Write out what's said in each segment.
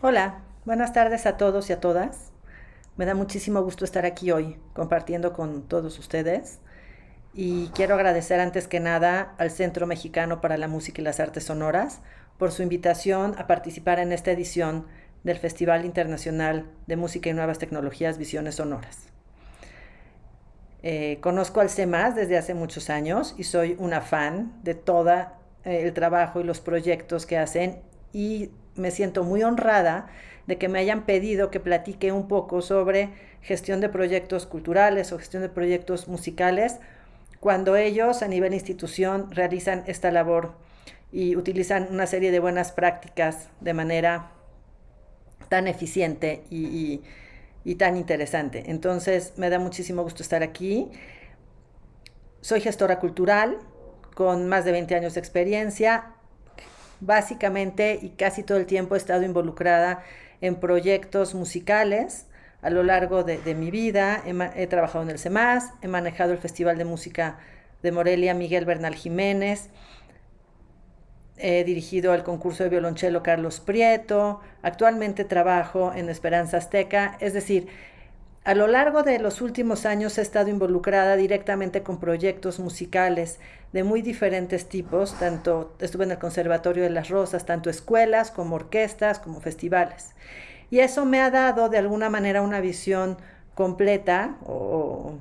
Hola, buenas tardes a todos y a todas. Me da muchísimo gusto estar aquí hoy compartiendo con todos ustedes y quiero agradecer antes que nada al Centro Mexicano para la Música y las Artes Sonoras por su invitación a participar en esta edición del Festival Internacional de Música y Nuevas Tecnologías Visiones Sonoras. Conozco al CEMAS desde hace muchos años y soy una fan de todo el trabajo y los proyectos que hacen y me siento muy honrada de que me hayan pedido que platique un poco sobre gestión de proyectos culturales o gestión de proyectos musicales cuando ellos a nivel institución realizan esta labor y utilizan una serie de buenas prácticas de manera tan eficiente y tan interesante. Entonces me da muchísimo gusto estar aquí. Soy gestora cultural con más de 20 años de experiencia. Básicamente y casi todo el tiempo he estado involucrada en proyectos musicales a lo largo de mi vida. He trabajado en el CEMAS, he manejado el Festival de Música de Morelia Miguel Bernal Jiménez, he dirigido el concurso de violonchelo Carlos Prieto, actualmente trabajo en Esperanza Azteca, es decir, a lo largo de los últimos años he estado involucrada directamente con proyectos musicales de muy diferentes tipos, tanto estuve en el Conservatorio de las Rosas, tanto escuelas como orquestas, como festivales. Y eso me ha dado de alguna manera una visión completa o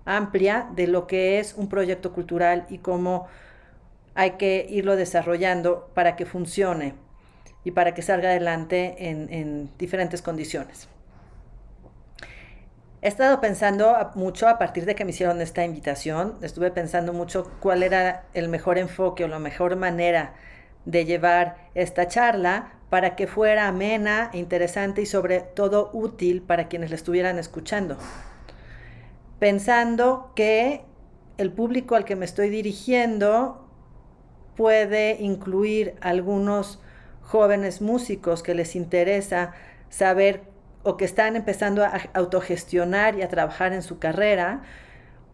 amplia de lo que es un proyecto cultural y cómo hay que irlo desarrollando para que funcione y para que salga adelante en diferentes condiciones. He estado pensando mucho a partir de que me hicieron esta invitación, estuve pensando mucho cuál era el mejor enfoque o la mejor manera de llevar esta charla para que fuera amena, interesante y sobre todo útil para quienes la estuvieran escuchando. Pensando que el público al que me estoy dirigiendo puede incluir algunos jóvenes músicos que les interesa saber o que están empezando a autogestionar y a trabajar en su carrera.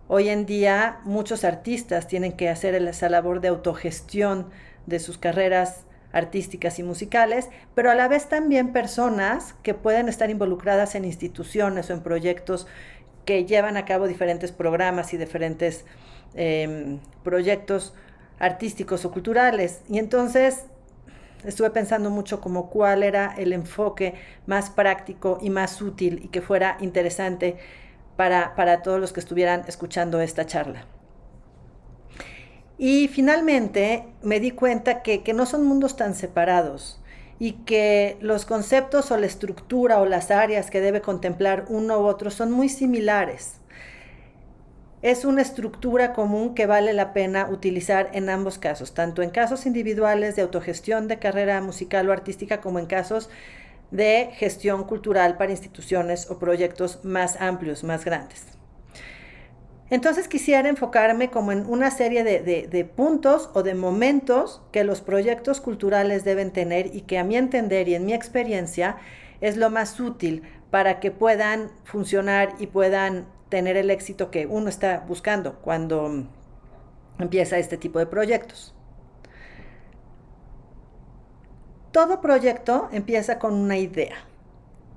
Hoy en día muchos artistas tienen que hacer esa labor de autogestión de sus carreras artísticas y musicales, pero a la vez también personas que pueden estar involucradas en instituciones o en proyectos que llevan a cabo diferentes programas y diferentes proyectos artísticos o culturales. Y entonces estuve pensando mucho como cuál era el enfoque más práctico y más útil y que fuera interesante para todos los que estuvieran escuchando esta charla. Y finalmente me di cuenta que no son mundos tan separados y que los conceptos o la estructura o las áreas que debe contemplar uno u otro son muy similares. Es una estructura común que vale la pena utilizar en ambos casos, tanto en casos individuales de autogestión de carrera musical o artística como en casos de gestión cultural para instituciones o proyectos más amplios, más grandes. Entonces quisiera enfocarme como en una serie de puntos o de momentos que los proyectos culturales deben tener y que a mi entender y en mi experiencia es lo más útil para que puedan funcionar y puedan tener el éxito que uno está buscando cuando empieza este tipo de proyectos. Todo proyecto empieza con una idea.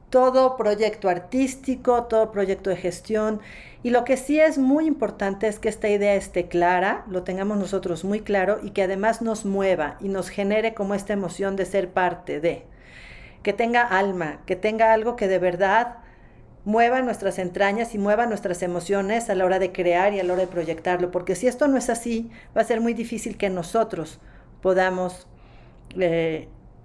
Todo proyecto artístico, todo proyecto de gestión. Y lo que sí es muy importante es que esta idea esté clara, lo tengamos nosotros muy claro y que además nos mueva y nos genere como esta emoción de ser parte de. Que tenga alma, que tenga algo que de verdad mueva nuestras entrañas y mueva nuestras emociones a la hora de crear y a la hora de proyectarlo. Porque si esto no es así, va a ser muy difícil que nosotros podamos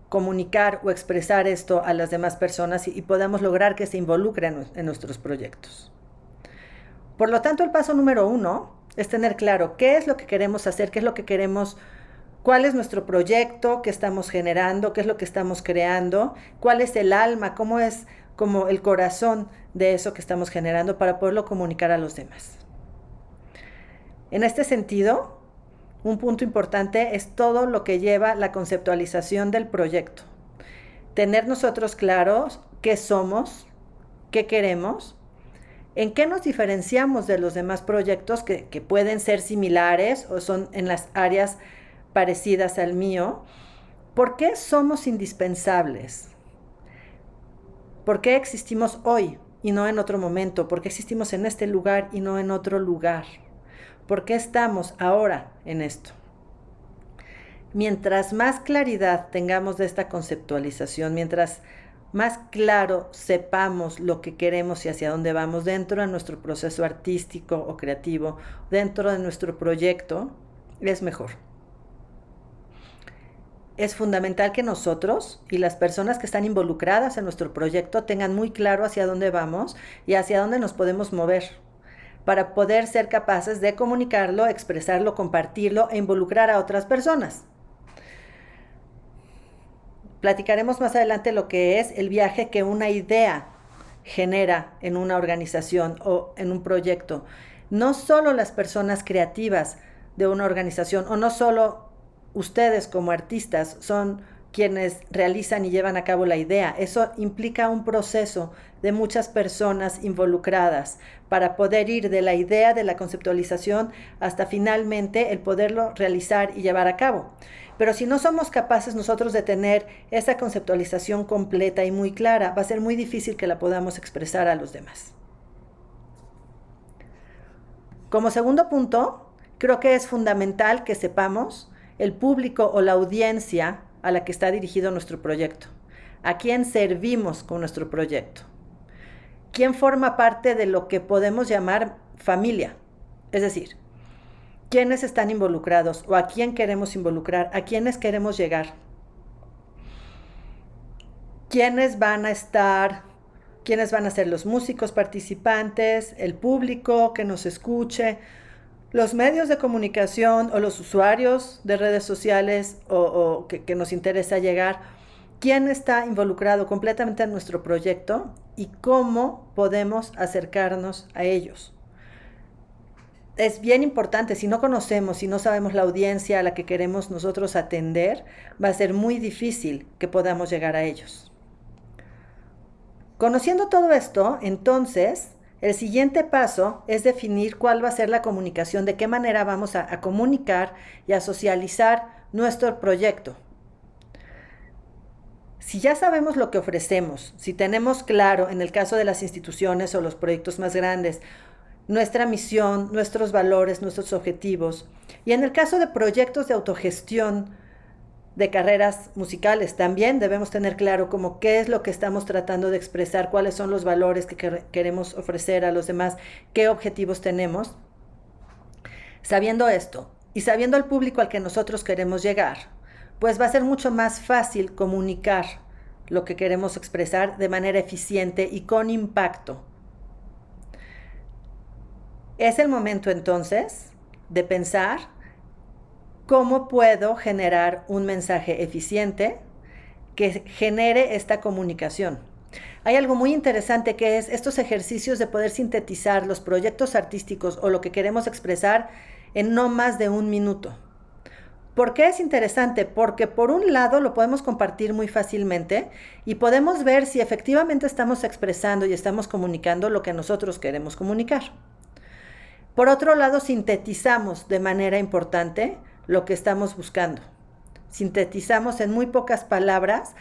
comunicar o expresar esto a las demás personas y podamos lograr que se involucren en nuestros proyectos. Por lo tanto, el paso número 1 es tener claro qué es lo que queremos hacer, qué es lo que queremos, cuál es nuestro proyecto, qué estamos generando, qué es lo que estamos creando, cuál es el alma, cómo es como el corazón de eso que estamos generando para poderlo comunicar a los demás. En este sentido, un punto importante es todo lo que lleva la conceptualización del proyecto. Tener nosotros claros qué somos, qué queremos, en qué nos diferenciamos de los demás proyectos que pueden ser similares o son en las áreas parecidas al mío, por qué somos indispensables, ¿Por qué existimos hoy y no en otro momento? ¿Por qué existimos en este lugar y no en otro lugar? ¿Por qué estamos ahora en esto? Mientras más claridad tengamos de esta conceptualización, mientras más claro sepamos lo que queremos y hacia dónde vamos dentro de nuestro proceso artístico o creativo, dentro de nuestro proyecto, es mejor. Es fundamental que nosotros y las personas que están involucradas en nuestro proyecto tengan muy claro hacia dónde vamos y hacia dónde nos podemos mover, para poder ser capaces de comunicarlo, expresarlo, compartirlo e involucrar a otras personas. Platicaremos más adelante lo que es el viaje que una idea genera en una organización o en un proyecto. No solo las personas creativas de una organización o no solo ustedes como artistas son quienes realizan y llevan a cabo la idea. Eso implica un proceso de muchas personas involucradas para poder ir de la idea, de la conceptualización, hasta finalmente el poderlo realizar y llevar a cabo. Pero si no somos capaces nosotros de tener esa conceptualización completa y muy clara, va a ser muy difícil que la podamos expresar a los demás. Como segundo punto, creo que es fundamental que sepamos el público o la audiencia a la que está dirigido nuestro proyecto, a quién servimos con nuestro proyecto, quién forma parte de lo que podemos llamar familia, es decir, quiénes están involucrados o a quién queremos involucrar, a quiénes queremos llegar, quiénes van a estar, quiénes van a ser los músicos participantes, el público que nos escuche, los medios de comunicación o los usuarios de redes sociales o que nos interesa llegar, quién está involucrado completamente en nuestro proyecto y cómo podemos acercarnos a ellos. Es bien importante, si no conocemos, si no sabemos la audiencia a la que queremos nosotros atender, va a ser muy difícil que podamos llegar a ellos. Conociendo todo esto, entonces, el siguiente paso es definir cuál va a ser la comunicación, de qué manera vamos a comunicar y a socializar nuestro proyecto. Si ya sabemos lo que ofrecemos, si tenemos claro, en el caso de las instituciones o los proyectos más grandes, nuestra misión, nuestros valores, nuestros objetivos, y en el caso de proyectos de autogestión, de carreras musicales, también debemos tener claro como qué es lo que estamos tratando de expresar, cuáles son los valores que queremos ofrecer a los demás, qué objetivos tenemos. Sabiendo esto y sabiendo el público al que nosotros queremos llegar, pues va a ser mucho más fácil comunicar lo que queremos expresar de manera eficiente y con impacto. Es el momento entonces de pensar ¿cómo puedo generar un mensaje eficiente que genere esta comunicación? Hay algo muy interesante que es estos ejercicios de poder sintetizar los proyectos artísticos o lo que queremos expresar en no más de 1 minuto. ¿Por qué es interesante? Porque por un lado lo podemos compartir muy fácilmente y podemos ver si efectivamente estamos expresando y estamos comunicando lo que nosotros queremos comunicar. Por otro lado, sintetizamos de manera importante lo que estamos buscando. Sintetizamos en muy pocas palabras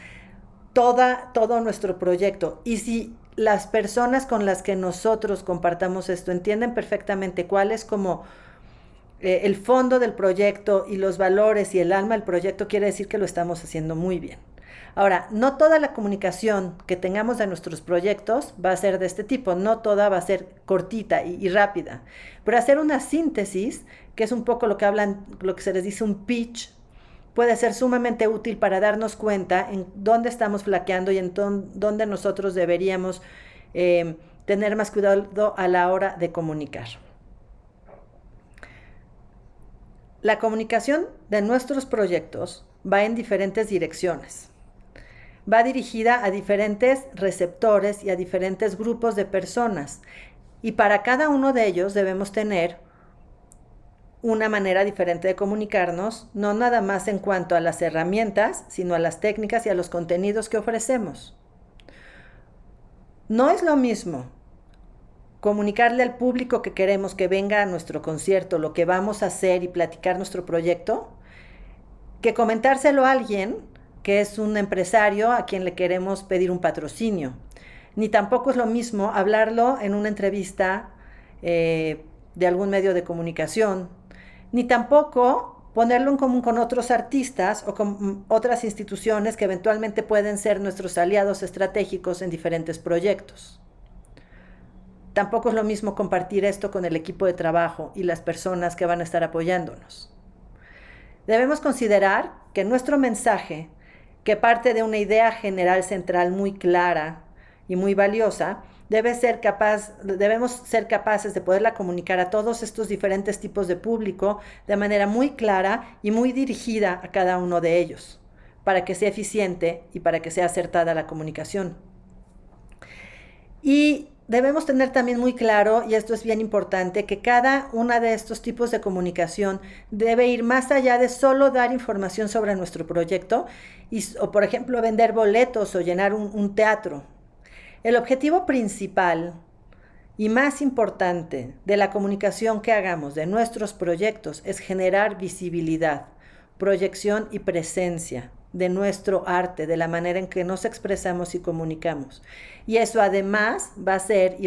todo nuestro proyecto. Y si las personas con las que nosotros compartamos esto entienden perfectamente cuál es como el fondo del proyecto y los valores y el alma del proyecto, quiere decir que lo estamos haciendo muy bien. Ahora, no toda la comunicación que tengamos de nuestros proyectos va a ser de este tipo, no toda va a ser cortita y rápida, pero hacer una síntesis, que es un poco lo que se les dice un pitch, puede ser sumamente útil para darnos cuenta en dónde estamos flaqueando y en dónde nosotros deberíamos tener más cuidado a la hora de comunicar. La comunicación de nuestros proyectos va en diferentes direcciones. Va dirigida a diferentes receptores y a diferentes grupos de personas. Y para cada uno de ellos debemos tener una manera diferente de comunicarnos, no nada más en cuanto a las herramientas, sino a las técnicas y a los contenidos que ofrecemos. No es lo mismo comunicarle al público que queremos que venga a nuestro concierto lo que vamos a hacer y platicar nuestro proyecto, que comentárselo a alguien que es un empresario a quien le queremos pedir un patrocinio. ni tampoco es lo mismo hablarlo en una entrevista de algún medio de comunicación, ni tampoco ponerlo en común con otros artistas o con otras instituciones que eventualmente pueden ser nuestros aliados estratégicos en diferentes proyectos. Tampoco es lo mismo compartir esto con el equipo de trabajo y las personas que van a estar apoyándonos. Debemos considerar que nuestro mensaje, que parte de una idea general central muy clara y muy valiosa, debemos ser capaces de poderla comunicar a todos estos diferentes tipos de público de manera muy clara y muy dirigida a cada uno de ellos, para que sea eficiente y para que sea acertada la comunicación. Y debemos tener también muy claro, y esto es bien importante, que cada uno de estos tipos de comunicación debe ir más allá de solo dar información sobre nuestro proyecto o, por ejemplo, vender boletos o llenar un teatro. El objetivo principal y más importante de la comunicación que hagamos de nuestros proyectos es generar visibilidad, proyección y presencia de nuestro arte, de la manera en que nos expresamos y comunicamos. Y eso además va a ser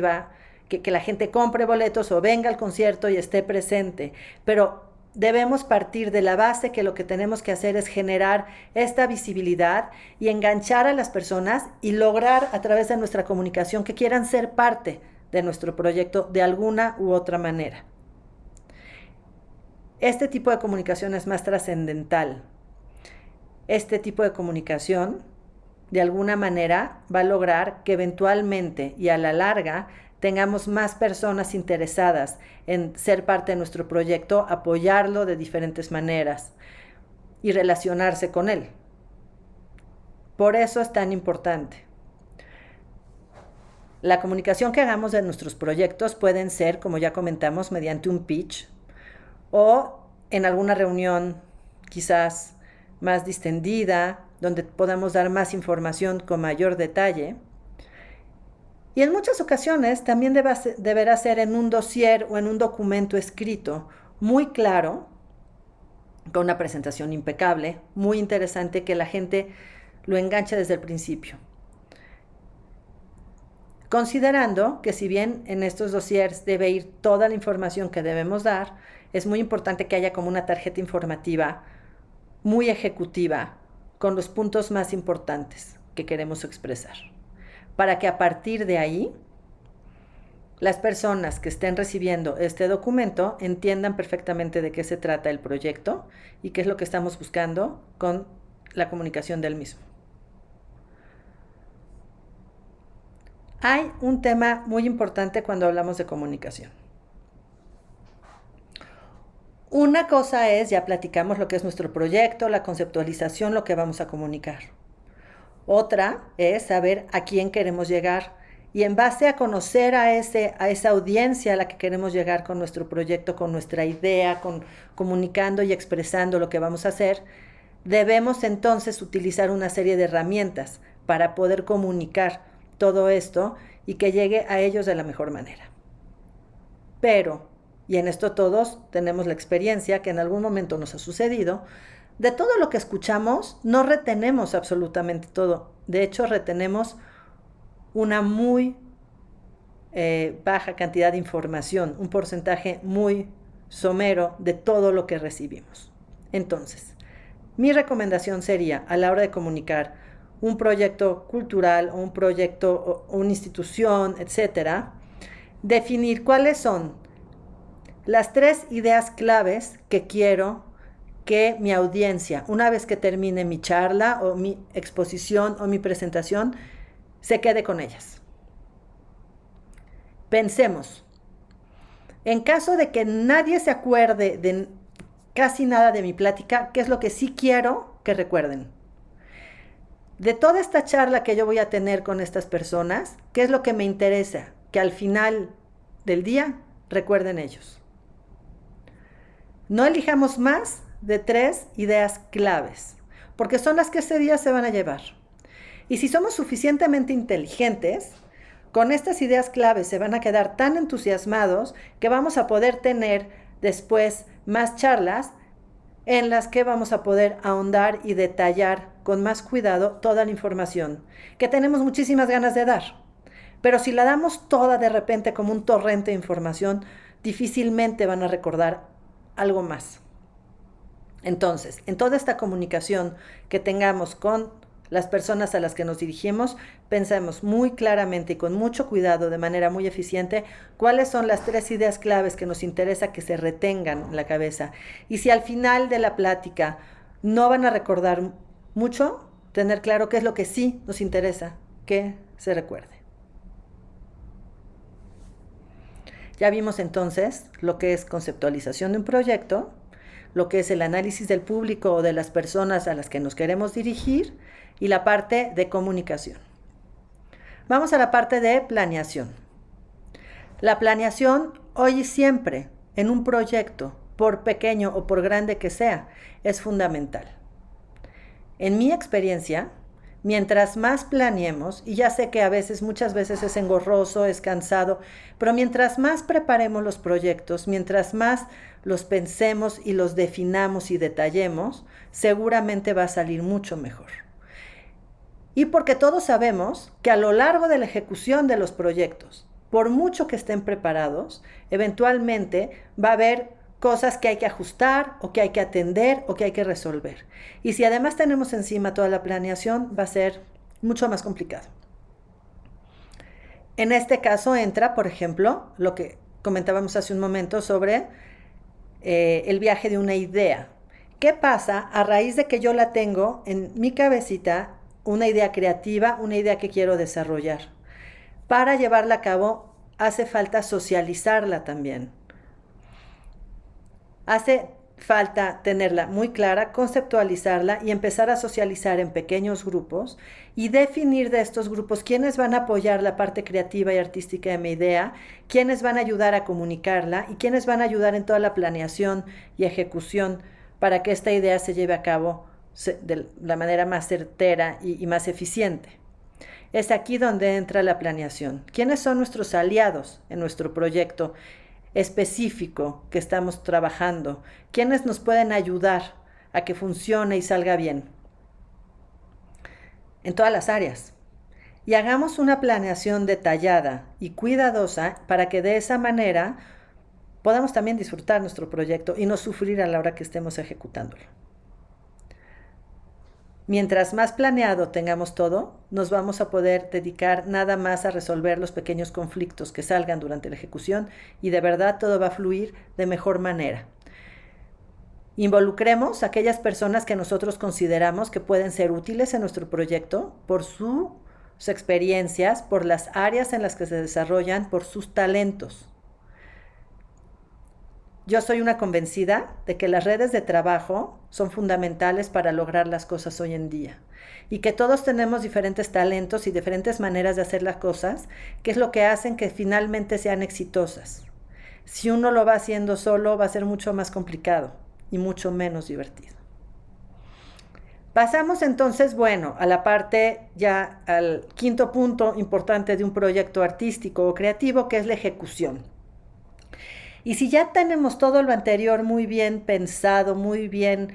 que la gente compre boletos o venga al concierto y esté presente. Pero debemos partir de la base que lo que tenemos que hacer es generar esta visibilidad y enganchar a las personas y lograr a través de nuestra comunicación que quieran ser parte de nuestro proyecto de alguna u otra manera. Este tipo de comunicación es más trascendental. Este tipo de comunicación, de alguna manera, va a lograr que eventualmente y a la larga tengamos más personas interesadas en ser parte de nuestro proyecto, apoyarlo de diferentes maneras y relacionarse con él. Por eso es tan importante. La comunicación que hagamos de nuestros proyectos pueden ser, como ya comentamos, mediante un pitch o en alguna reunión quizás más distendida, donde podamos dar más información con mayor detalle. Y en muchas ocasiones también deberá ser en un dossier o en un documento escrito muy claro, con una presentación impecable, muy interesante, que la gente lo enganche desde el principio. Considerando que si bien en estos dossiers debe ir toda la información que debemos dar, es muy importante que haya como una tarjeta informativa muy ejecutiva con los puntos más importantes que queremos expresar, para que a partir de ahí las personas que estén recibiendo este documento entiendan perfectamente de qué se trata el proyecto y qué es lo que estamos buscando con la comunicación del mismo. Hay un tema muy importante cuando hablamos de comunicación. Una cosa es, ya platicamos lo que es nuestro proyecto, la conceptualización, lo que vamos a comunicar. Otra es saber a quién queremos llegar y en base a conocer a esa audiencia a la que queremos llegar con nuestro proyecto, con nuestra idea, comunicando y expresando lo que vamos a hacer, debemos entonces utilizar una serie de herramientas para poder comunicar todo esto y que llegue a ellos de la mejor manera. Pero, y en esto todos tenemos la experiencia que en algún momento nos ha sucedido, de todo lo que escuchamos no retenemos absolutamente todo. De hecho, retenemos una muy baja cantidad de información, un porcentaje muy somero de todo lo que recibimos. Entonces, mi recomendación sería, a la hora de comunicar un proyecto cultural o un proyecto o una institución, etcétera, definir cuáles son las 3 ideas claves que quiero que mi audiencia, una vez que termine mi charla o mi exposición o mi presentación, se quede con ellas. Pensemos, en caso de que nadie se acuerde de casi nada de mi plática, ¿qué es lo que sí quiero que recuerden? De toda esta charla que yo voy a tener con estas personas, ¿qué es lo que me interesa? Que al final del día recuerden ellos. No elijamos más de 3 ideas claves, porque son las que ese día se van a llevar. Y si somos suficientemente inteligentes, con estas ideas claves se van a quedar tan entusiasmados que vamos a poder tener después más charlas en las que vamos a poder ahondar y detallar con más cuidado toda la información que tenemos muchísimas ganas de dar. Pero si la damos toda de repente como un torrente de información, difícilmente van a recordar algo más. Entonces, en toda esta comunicación que tengamos con las personas a las que nos dirigimos, pensemos muy claramente y con mucho cuidado, de manera muy eficiente, cuáles son las 3 ideas claves que nos interesa que se retengan en la cabeza. Y si al final de la plática no van a recordar mucho, tener claro qué es lo que sí nos interesa que se recuerde. Ya vimos entonces lo que es conceptualización de un proyecto, lo que es el análisis del público o de las personas a las que nos queremos dirigir y la parte de comunicación. Vamos a la parte de planeación. La planeación hoy y siempre en un proyecto, por pequeño o por grande que sea, es fundamental. En mi experiencia, mientras más planeemos, y ya sé que muchas veces es engorroso, es cansado, pero mientras más preparemos los proyectos, mientras más los pensemos y los definamos y detallemos, seguramente va a salir mucho mejor. Y porque todos sabemos que a lo largo de la ejecución de los proyectos, por mucho que estén preparados, eventualmente va a haber cosas que hay que ajustar o que hay que atender o que hay que resolver. Y si además tenemos encima toda la planeación, va a ser mucho más complicado. En este caso entra, por ejemplo, lo que comentábamos hace un momento sobre el viaje de una idea. ¿Qué pasa a raíz de que yo la tengo en mi cabecita, una idea creativa, una idea que quiero desarrollar? Para llevarla a cabo hace falta socializarla también. Hace falta tenerla muy clara, conceptualizarla y empezar a socializar en pequeños grupos y definir de estos grupos quiénes van a apoyar la parte creativa y artística de mi idea, quiénes van a ayudar a comunicarla y quiénes van a ayudar en toda la planeación y ejecución para que esta idea se lleve a cabo de la manera más certera y más eficiente. Es aquí donde entra la planeación. ¿Quiénes son nuestros aliados en nuestro proyecto específico que estamos trabajando? ¿Quiénes nos pueden ayudar a que funcione y salga bien? En todas las áreas. Y hagamos una planeación detallada y cuidadosa para que de esa manera podamos también disfrutar nuestro proyecto y no sufrir a la hora que estemos ejecutándolo. Mientras más planeado tengamos todo, nos vamos a poder dedicar nada más a resolver los pequeños conflictos que salgan durante la ejecución y de verdad todo va a fluir de mejor manera. Involucremos a aquellas personas que nosotros consideramos que pueden ser útiles en nuestro proyecto por sus experiencias, por las áreas en las que se desarrollan, por sus talentos. Yo soy una convencida de que las redes de trabajo son fundamentales para lograr las cosas hoy en día y que todos tenemos diferentes talentos y diferentes maneras de hacer las cosas, que es lo que hacen que finalmente sean exitosas. Si uno lo va haciendo solo, va a ser mucho más complicado y mucho menos divertido. Pasamos entonces, a la parte ya al quinto punto importante de un proyecto artístico o creativo, que es la ejecución. Y si ya tenemos todo lo anterior muy bien pensado, muy bien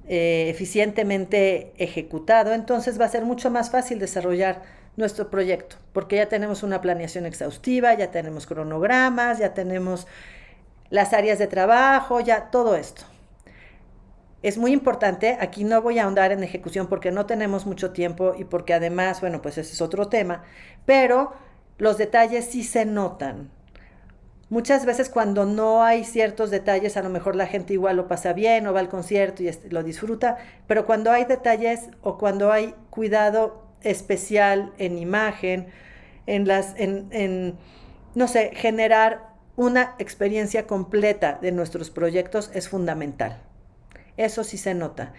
eficientemente ejecutado, entonces va a ser mucho más fácil desarrollar nuestro proyecto, porque ya tenemos una planeación exhaustiva, ya tenemos cronogramas, ya tenemos las áreas de trabajo, ya todo esto. Es muy importante, aquí no voy a ahondar en ejecución porque no tenemos mucho tiempo y porque además, pues ese es otro tema, pero los detalles sí se notan. Muchas veces cuando no hay ciertos detalles, a lo mejor la gente igual lo pasa bien o va al concierto y lo disfruta, pero cuando hay detalles o cuando hay cuidado especial en imagen, no sé, generar una experiencia completa de nuestros proyectos es fundamental. Eso sí se nota.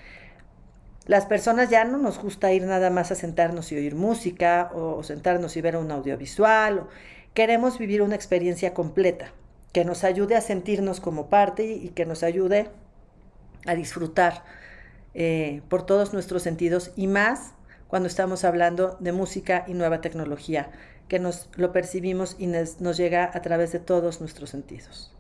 Las personas ya no nos gusta ir nada más a sentarnos y oír música o sentarnos y ver un audiovisual. Queremos vivir una experiencia completa que nos ayude a sentirnos como parte y que nos ayude a disfrutar por todos nuestros sentidos y más cuando estamos hablando de música y nueva tecnología, que nos lo percibimos y nos llega a través de todos nuestros sentidos.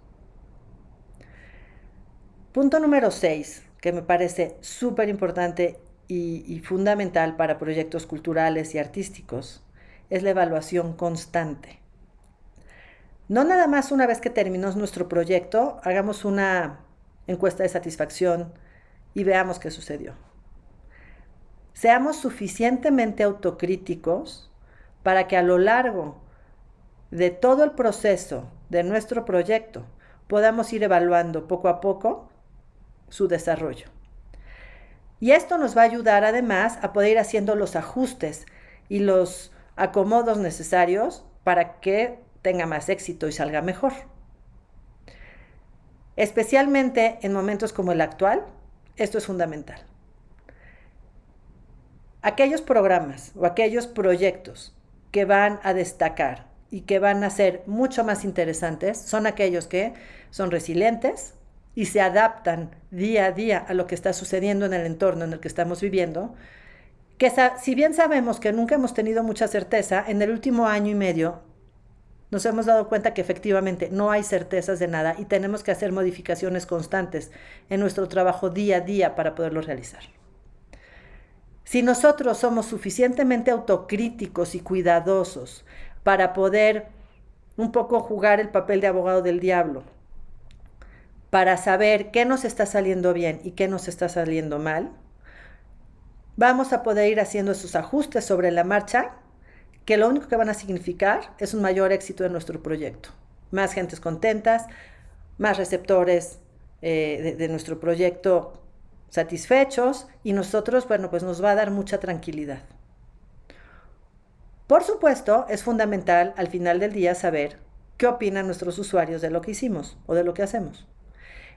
Punto número 6, que me parece súper importante y fundamental para proyectos culturales y artísticos es la evaluación constante. No nada más una vez que terminó nuestro proyecto, hagamos una encuesta de satisfacción y veamos qué sucedió. Seamos suficientemente autocríticos para que a lo largo de todo el proceso de nuestro proyecto podamos ir evaluando poco a poco su desarrollo. Y esto nos va a ayudar además a poder ir haciendo los ajustes y los acomodos necesarios para que tenga más éxito y salga mejor. Especialmente en momentos como el actual, esto es fundamental. Aquellos programas o aquellos proyectos que van a destacar y que van a ser mucho más interesantes son aquellos que son resilientes y se adaptan día a día a lo que está sucediendo en el entorno en el que estamos viviendo, que si bien sabemos que nunca hemos tenido mucha certeza, en el último año y medio nos hemos dado cuenta que efectivamente no hay certezas de nada y tenemos que hacer modificaciones constantes en nuestro trabajo día a día para poderlo realizar. Si nosotros somos suficientemente autocríticos y cuidadosos para poder un poco jugar el papel de abogado del diablo, para saber qué nos está saliendo bien y qué nos está saliendo mal, vamos a poder ir haciendo esos ajustes sobre la marcha, que lo único que van a significar es un mayor éxito de nuestro proyecto. Más gentes contentas, más receptores de nuestro proyecto satisfechos y nosotros, bueno, pues nos va a dar mucha tranquilidad. Por supuesto, es fundamental al final del día saber qué opinan nuestros usuarios de lo que hicimos o de lo que hacemos.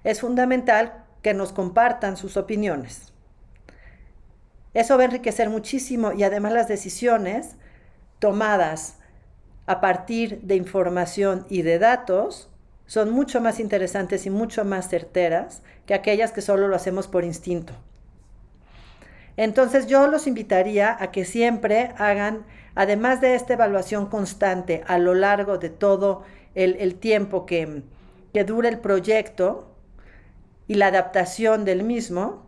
Es fundamental que nos compartan sus opiniones. Eso va a enriquecer muchísimo y además las decisiones tomadas a partir de información y de datos son mucho más interesantes y mucho más certeras que aquellas que solo lo hacemos por instinto. Entonces yo los invitaría a que siempre hagan, además de esta evaluación constante a lo largo de todo el tiempo que dure el proyecto y la adaptación del mismo,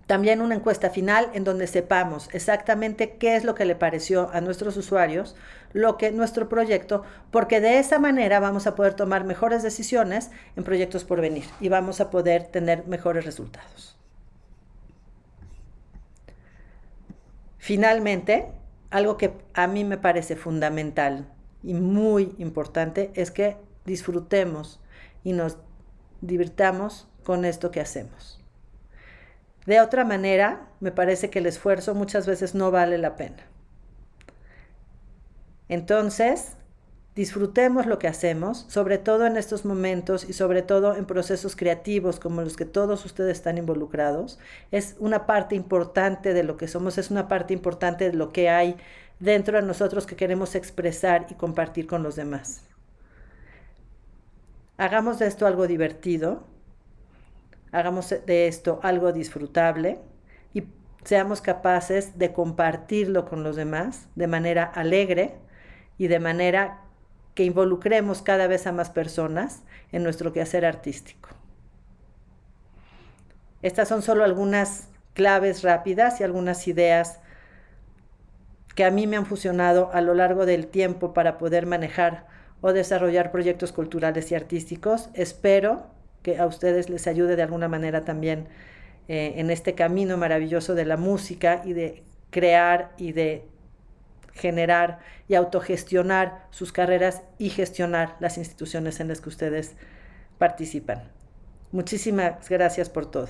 también una encuesta final en donde sepamos exactamente qué es lo que le pareció a nuestros usuarios, nuestro proyecto, porque de esa manera vamos a poder tomar mejores decisiones en proyectos por venir y vamos a poder tener mejores resultados. Finalmente, algo que a mí me parece fundamental y muy importante es que disfrutemos y nos divirtamos con esto que hacemos. De otra manera, me parece que el esfuerzo muchas veces no vale la pena. Entonces, disfrutemos lo que hacemos, sobre todo en estos momentos y sobre todo en procesos creativos como los que todos ustedes están involucrados. Es una parte importante de lo que somos, es una parte importante de lo que hay dentro de nosotros que queremos expresar y compartir con los demás. Hagamos de esto algo divertido. Hagamos de esto algo disfrutable y seamos capaces de compartirlo con los demás de manera alegre y de manera que involucremos cada vez a más personas en nuestro quehacer artístico. Estas son solo algunas claves rápidas y algunas ideas que a mí me han funcionado a lo largo del tiempo para poder manejar o desarrollar proyectos culturales y artísticos. Espero que a ustedes les ayude de alguna manera también en este camino maravilloso de la música y de crear y de generar y autogestionar sus carreras y gestionar las instituciones en las que ustedes participan. Muchísimas gracias por todo.